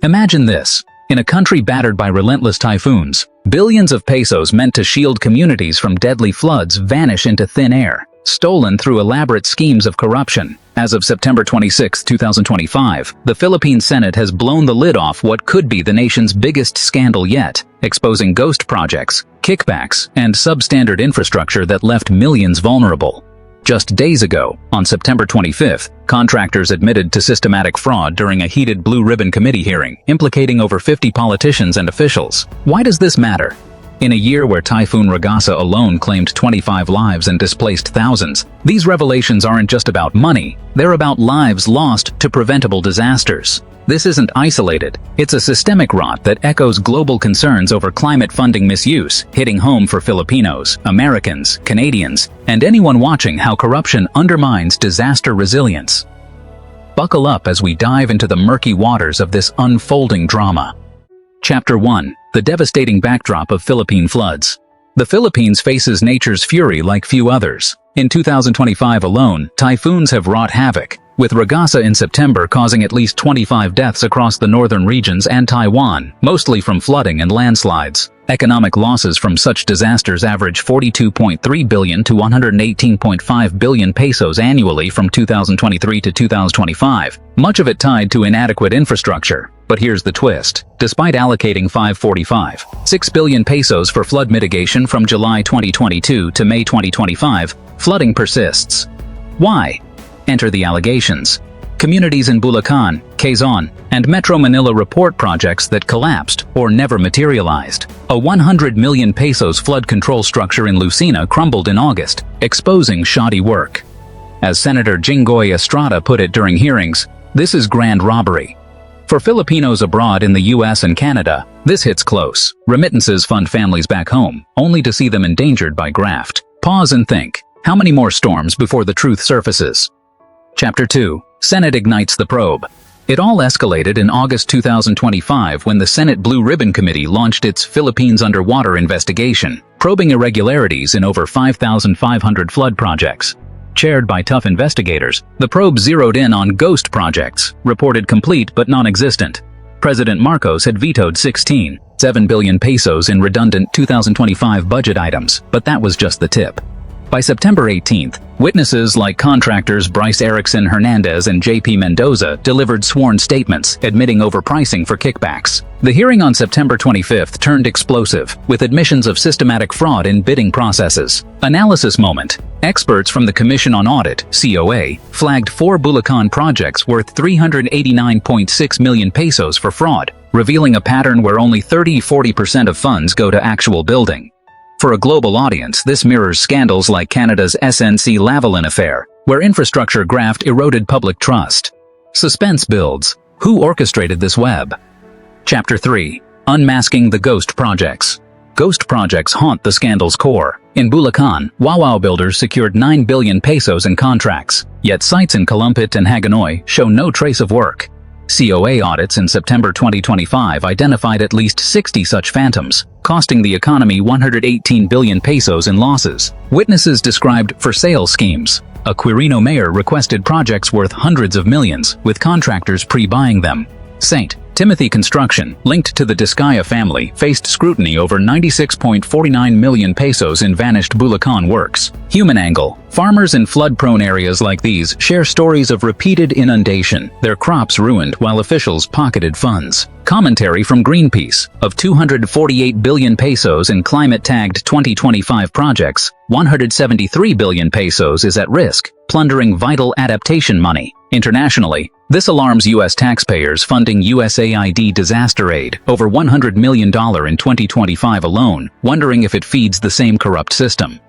Imagine this. In a country battered by relentless typhoons, billions of pesos meant to shield communities from deadly floods vanish into thin air, stolen through elaborate schemes of corruption. As of September 26, 2025, the Philippine Senate has blown the lid off what could be the nation's biggest scandal yet, exposing ghost projects, kickbacks, and substandard infrastructure that left millions vulnerable. Just days ago, on September 25th, contractors admitted to systematic fraud during a heated Blue Ribbon Committee hearing, implicating over 50 politicians and officials. Why does this matter? In a year where Typhoon Ragasa alone claimed 25 lives and displaced thousands, these revelations aren't just about money, they're about lives lost to preventable disasters. This isn't isolated, it's a systemic rot that echoes global concerns over climate funding misuse, hitting home for Filipinos, Americans, Canadians, and anyone watching how corruption undermines disaster resilience. Buckle up as we dive into the murky waters of this unfolding drama. Chapter 1. The devastating backdrop of Philippine floods. The Philippines faces nature's fury like few others. In 2025 alone, typhoons have wrought havoc, with Ragasa in September causing at least 25 deaths across the northern regions and Taiwan, mostly from flooding and landslides. Economic losses from such disasters average 42.3 billion to 118.5 billion pesos annually from 2023 to 2025, much of it tied to inadequate infrastructure. But here's the twist. Despite allocating 545.6 billion pesos for flood mitigation from July 2022 to May 2025, flooding persists. Why? Enter the allegations. Communities in Bulacan, Quezon, and Metro Manila report projects that collapsed or never materialized. A 100 million pesos flood control structure in Lucena crumbled in August, exposing shoddy work. As Senator Jinggoy Estrada put it during hearings, this is grand robbery. For Filipinos abroad in the US and Canada, this hits close. Remittances fund families back home, only to see them endangered by graft. Pause and think. How many more storms before the truth surfaces? Chapter 2. Senate ignites the probe. It all escalated in August 2025 when the Senate Blue Ribbon Committee launched its Philippines Underwater investigation, probing irregularities in over 5,500 flood projects. Chaired by tough investigators, the probe zeroed in on ghost projects, reported complete but non-existent. President Marcos had vetoed 16.7 billion pesos in redundant 2025 budget items, but that was just the tip. By September 18th, witnesses like contractors Bryce Erickson Hernandez and J.P. Mendoza delivered sworn statements admitting overpricing for kickbacks. The hearing on September 25th turned explosive, with admissions of systematic fraud in bidding processes. Analysis moment. Experts from the Commission on Audit, COA, flagged 4 Bulacan projects worth 389.6 million pesos for fraud, revealing a pattern where only 30–40% of funds go to actual building. For a global audience, this mirrors scandals like Canada's SNC-Lavalin affair, where infrastructure graft eroded public trust. Suspense builds. Who orchestrated this web? Chapter 3. Unmasking the ghost projects. Ghost projects haunt the scandal's core. In Bulacan, Wow builders secured 9 billion pesos in contracts, yet sites in Calumpit and Hagonoy show no trace of work. COA audits in September 2025 identified at least 60 such phantoms, costing the economy 118 billion pesos in losses. Witnesses described for-sale schemes. A Quirino mayor requested projects worth hundreds of millions, with contractors pre-buying them. St. Timothy Construction, linked to the Discaya family, faced scrutiny over 96.49 million pesos in vanished Bulacan works. Human angle. Farmers in flood-prone areas like these share stories of repeated inundation, their crops ruined while officials pocketed funds. Commentary from Greenpeace. Of 248 billion pesos in climate-tagged 2025 projects, 173 billion pesos is at risk, plundering vital adaptation money. Internationally, this alarms U.S. taxpayers funding USAID disaster aid, over $100 million in 2025 alone, wondering if it feeds the same corrupt system.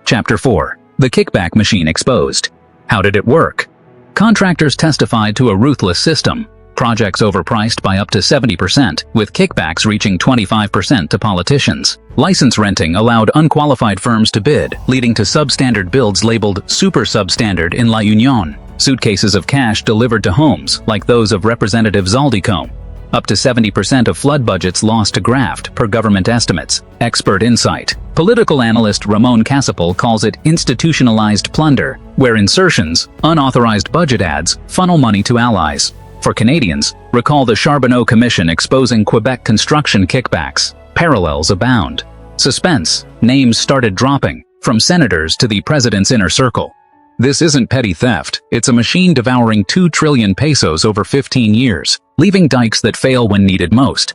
Chapter 4. The kickback machine exposed. How did it work? Contractors testified to a ruthless system. Projects overpriced by up to 70%, with kickbacks reaching 25% to politicians. License renting allowed unqualified firms to bid, leading to substandard builds labeled super substandard in La Union. Suitcases of cash delivered to homes, like those of Representative Zaldicombe. Up to 70% of flood budgets lost to graft, per government estimates. Expert insight. Political analyst Ramon Casapol calls it institutionalized plunder, where insertions, unauthorized budget ads, funnel money to allies. For Canadians, recall the Charbonneau Commission exposing Quebec construction kickbacks. Parallels abound. Suspense. Names started dropping, from senators to the president's inner circle. This isn't petty theft, it's a machine devouring 2 trillion pesos over 15 years, leaving dikes that fail when needed most.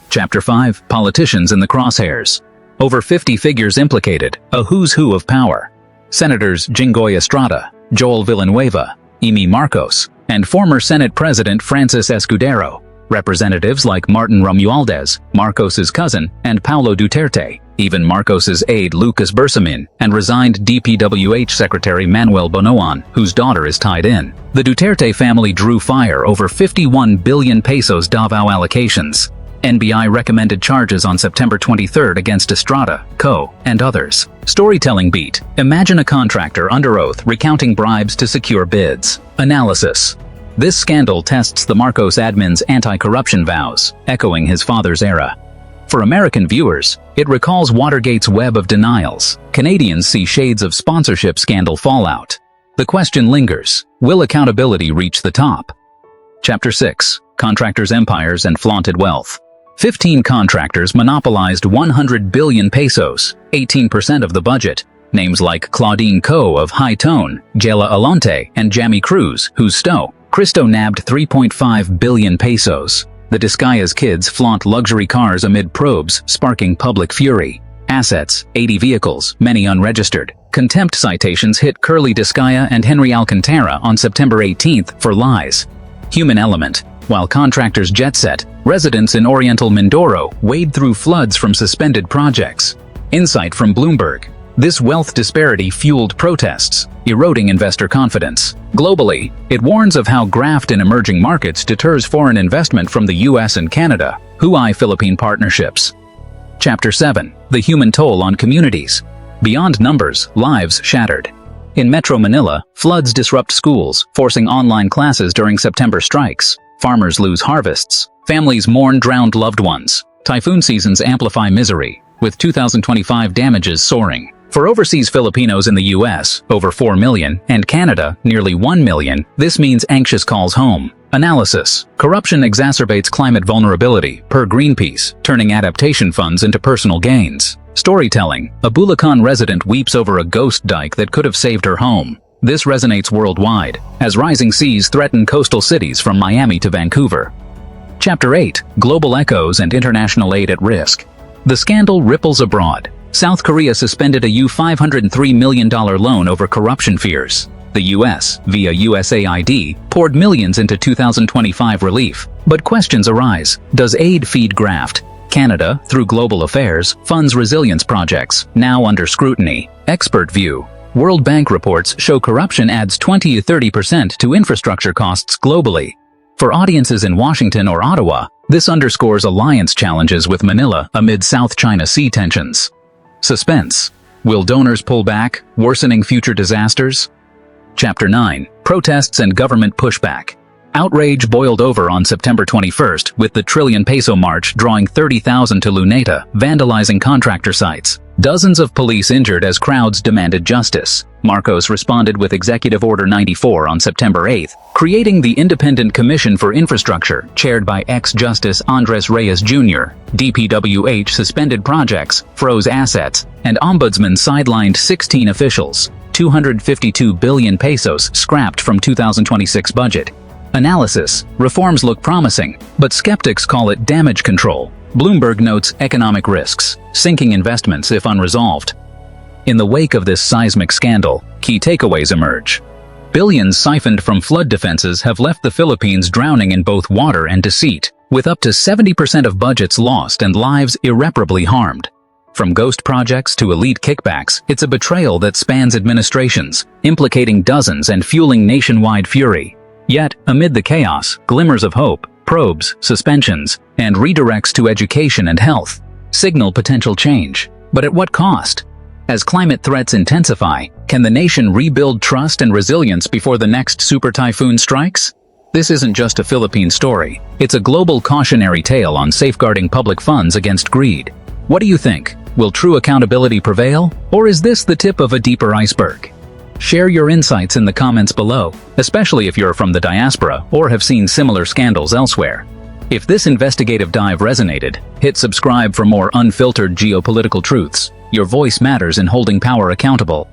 Chapter 5. Politicians in the crosshairs. Over 50 figures implicated, a who's who of power. Senators Jinggoy Estrada, Joel Villanueva, Amy Marcos, and former Senate President Francis Escudero. Representatives like Martin Romualdez, Marcos's cousin, and Paulo Duterte, even Marcos's aide Lucas Bersamin, and resigned DPWH Secretary Manuel Bonoan, whose daughter is tied in. The Duterte family drew fire over 51 billion pesos Davao allocations. NBI recommended charges on September 23 against Estrada, Co., and others. Storytelling beat. Imagine a contractor under oath recounting bribes to secure bids. Analysis. This scandal tests the Marcos admin's anti-corruption vows, echoing his father's era. For American viewers, it recalls Watergate's web of denials. Canadians see shades of sponsorship scandal fallout. The question lingers, will accountability reach the top? Chapter 6. Contractors' empires and flaunted wealth. 15 contractors monopolized 100 billion pesos, 18% of the budget. Names like Claudine Ko of High Tone, Jela Alonte, and Jamie Cruz, whose Stowe, Cristo nabbed 3.5 billion pesos. The Discaya's kids flaunt luxury cars amid probes, sparking public fury. Assets, 80 vehicles, many unregistered. Contempt citations hit Curly Discaya and Henry Alcantara on September 18 for lies. Human element. While contractors jet set, residents in Oriental Mindoro wade through floods from suspended projects. Insight from Bloomberg. This wealth disparity fueled protests, eroding investor confidence. Globally, it warns of how graft in emerging markets deters foreign investment from the US and Canada. Philippine partnerships. Chapter 7. The human toll on communities. Beyond numbers, lives shattered. In Metro Manila, floods disrupt schools, forcing online classes during September strikes. Farmers lose harvests. Families mourn drowned loved ones. Typhoon seasons amplify misery, with 2025 damages soaring. For overseas Filipinos in the US, over 4 million, and Canada, nearly 1 million, this means anxious calls home. Analysis. Corruption exacerbates climate vulnerability, per Greenpeace, turning adaptation funds into personal gains. Storytelling. A Bulacan resident weeps over a ghost dike that could have saved her home. This resonates worldwide, as rising seas threaten coastal cities from Miami to Vancouver. Chapter 8. Global echoes and international aid at risk. The scandal ripples abroad. South Korea suspended a $503 million loan over corruption fears. The US, via USAID, poured millions into 2025 relief. But questions arise. Does aid feed graft? Canada, through Global Affairs, funds resilience projects, now under scrutiny. Expert view. World Bank reports show corruption adds 20 to 30% to infrastructure costs globally. For audiences in Washington or Ottawa, this underscores alliance challenges with Manila amid South China Sea tensions. Suspense. Will donors pull back, worsening future disasters? Chapter 9. Protests and government pushback. Outrage boiled over on September 21st, with the trillion peso march drawing 30,000 to Luneta, vandalizing contractor sites. Dozens of police injured as crowds demanded justice. Marcos responded with Executive Order 94 on September 8th, creating the Independent Commission for Infrastructure, chaired by ex-Justice Andres Reyes Jr. DPWH suspended projects, froze assets, and Ombudsman sidelined 16 officials. 252 billion pesos scrapped from 2026 budget. Analysis. Reforms look promising, but skeptics call it damage control. Bloomberg notes economic risks, sinking investments if unresolved. In the wake of this seismic scandal, key takeaways emerge. Billions siphoned from flood defenses have left the Philippines drowning in both water and deceit, with up to 70% of budgets lost and lives irreparably harmed. From ghost projects to elite kickbacks, it's a betrayal that spans administrations, implicating dozens and fueling nationwide fury. Yet, amid the chaos, glimmers of hope, probes, suspensions, and redirects to education and health signal potential change. But at what cost? As climate threats intensify, can the nation rebuild trust and resilience before the next super typhoon strikes? This isn't just a Philippine story. It's a global cautionary tale on safeguarding public funds against greed. What do you think? Will true accountability prevail? Or is this the tip of a deeper iceberg? Share your insights in the comments below, especially if you're from the diaspora or have seen similar scandals elsewhere. If this investigative dive resonated, hit subscribe for more unfiltered geopolitical truths. Your voice matters in holding power accountable.